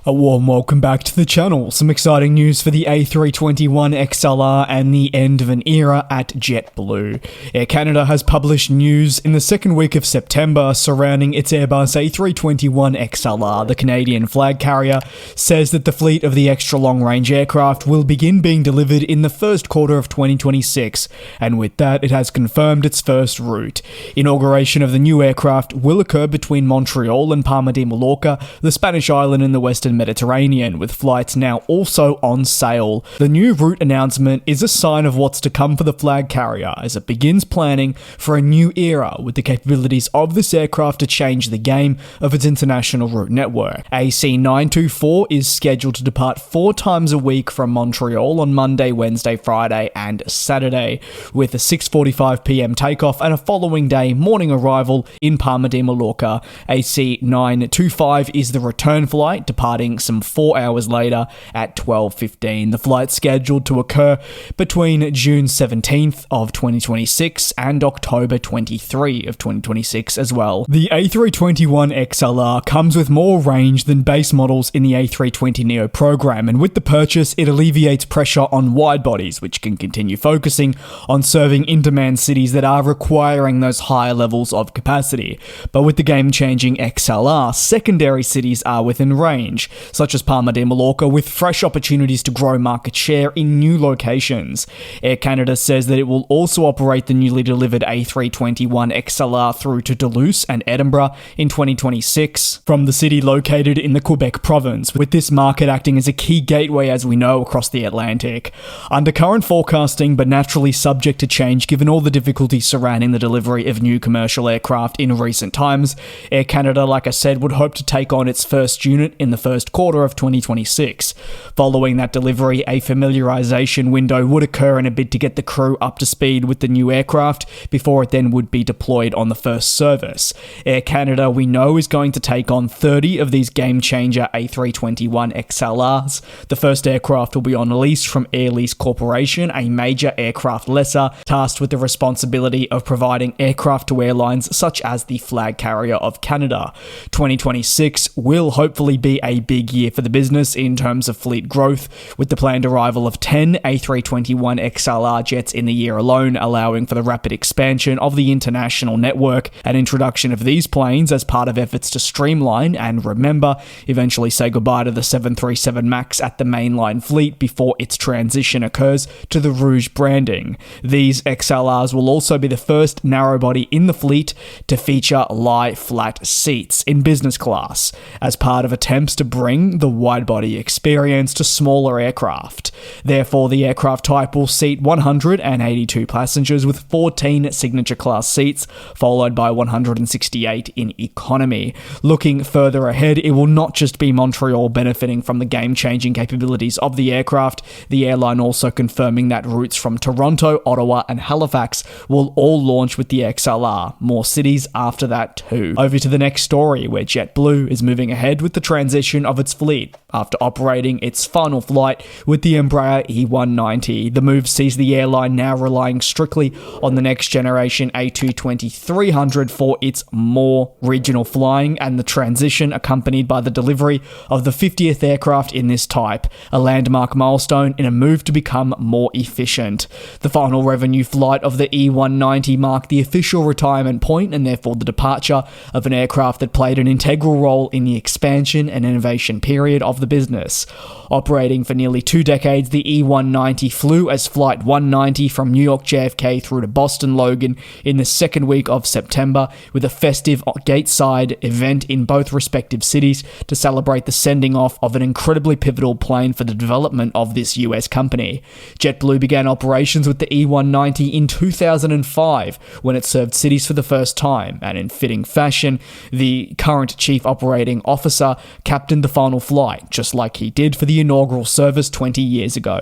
A warm welcome back to the channel. Some exciting news for the A321XLR and the end of an era at JetBlue. Air Canada has published news in the second week of September surrounding its Airbus A321XLR. The Canadian flag carrier says that the fleet of the extra long-range aircraft will begin being delivered in the first quarter of 2026, and with that it has confirmed its first route. Inauguration of the new aircraft will occur between Montreal and Palma de Mallorca, the Spanish island in the western Mediterranean, with flights now also on sale. The new route announcement is a sign of what's to come for the flag carrier as it begins planning for a new era with the capabilities of this aircraft to change the game of its international route network. AC924 is scheduled to depart 4 times a week from Montreal on Monday, Wednesday, Friday and Saturday, with a 6:45 p.m. takeoff and a following day morning arrival in Palma de Mallorca. AC925 is the return flight, departing some 4 hours later at 12:15. The flight scheduled to occur between June 17th of 2026 and October 23 of 2026 as well. The A321XLR comes with more range than base models in the A320neo program, and with the purchase it alleviates pressure on wide bodies, which can continue focusing on serving in-demand cities that are requiring those higher levels of capacity. But with the game-changing XLR, secondary cities are within range, such as Palma de Mallorca, with fresh opportunities to grow market share in new locations. Air Canada says that it will also operate the newly delivered A321XLR through to Duluth and Edinburgh in 2026 from the city located in the Quebec province, with this market acting as a key gateway, as we know, across the Atlantic. Under current forecasting, but naturally subject to change given all the difficulties surrounding the delivery of new commercial aircraft in recent times, Air Canada, like I said, would hope to take on its first unit in the first quarter of 2026. Following that delivery, a familiarization window would occur in a bid to get the crew up to speed with the new aircraft before it then would be deployed on the first service. Air Canada, we know, is going to take on 30 of these game-changer A321XLRs. The first aircraft will be on lease from Air Lease Corporation, a major aircraft lessor tasked with the responsibility of providing aircraft to airlines such as the flag carrier of Canada. 2026 will hopefully be a big year for the business in terms of fleet growth, with the planned arrival of 10 A321XLR jets in the year alone, allowing for the rapid expansion of the international network and introduction of these planes as part of efforts to streamline and, remember, eventually say goodbye to the 737 MAX at the mainline fleet before its transition occurs to the Rouge branding. These XLRs will also be the first narrow-body in the fleet to feature lie-flat seats in business class, as part of attempts to bring the wide-body experience to smaller aircraft. Therefore, the aircraft type will seat 182 passengers with 14 signature class seats, followed by 168 in economy. Looking further ahead, it will not just be Montreal benefiting from the game-changing capabilities of the aircraft, the airline also confirming that routes from Toronto, Ottawa and Halifax will all launch with the XLR. More cities after that too. Over to the next story, where JetBlue is moving ahead with the transition of its fleet after operating its final flight with the Embraer E190. The move sees the airline now relying strictly on the next generation A220-300 for its more regional flying, and the transition accompanied by the delivery of the 50th aircraft in this type, a landmark milestone in a move to become more efficient. The final revenue flight of the E190 marked the official retirement point and therefore the departure of an aircraft that played an integral role in the expansion and innovation period of the business. Operating for nearly 2 decades, the E190 flew as Flight 190 from New York JFK through to Boston Logan in the second week of September, with a festive gateside event in both respective cities to celebrate the sending off of an incredibly pivotal plane for the development of this US company. JetBlue began operations with the E190 in 2005 when it served cities for the first time, and in fitting fashion, the current chief operating officer captained the final flight, just like he did for the inaugural service 20 years ago.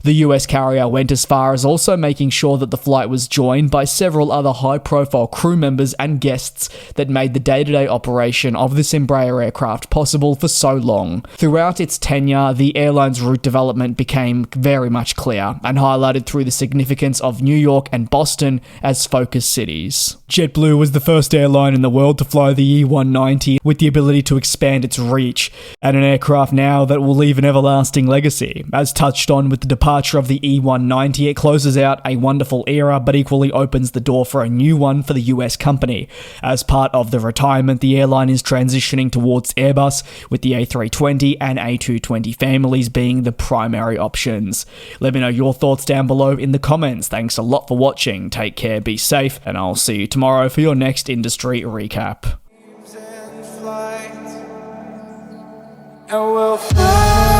The US carrier went as far as also making sure that the flight was joined by several other high-profile crew members and guests that made the day-to-day operation of this Embraer aircraft possible for so long. Throughout its tenure, the airline's route development became very much clear and highlighted through the significance of New York and Boston as focus cities. JetBlue was the first airline in the world to fly the E190 with the ability to expand its reach. and an aircraft now that will leave an everlasting legacy. As touched on with the departure of the E190, it closes out a wonderful era, but equally opens the door for a new one for the US company. As part of the retirement, the airline is transitioning towards Airbus, with the A320 and A220 families being the primary options. Let me know your thoughts down below in the comments. Thanks a lot for watching, take care, be safe, and I'll see you tomorrow for your next industry recap. And we'll fly.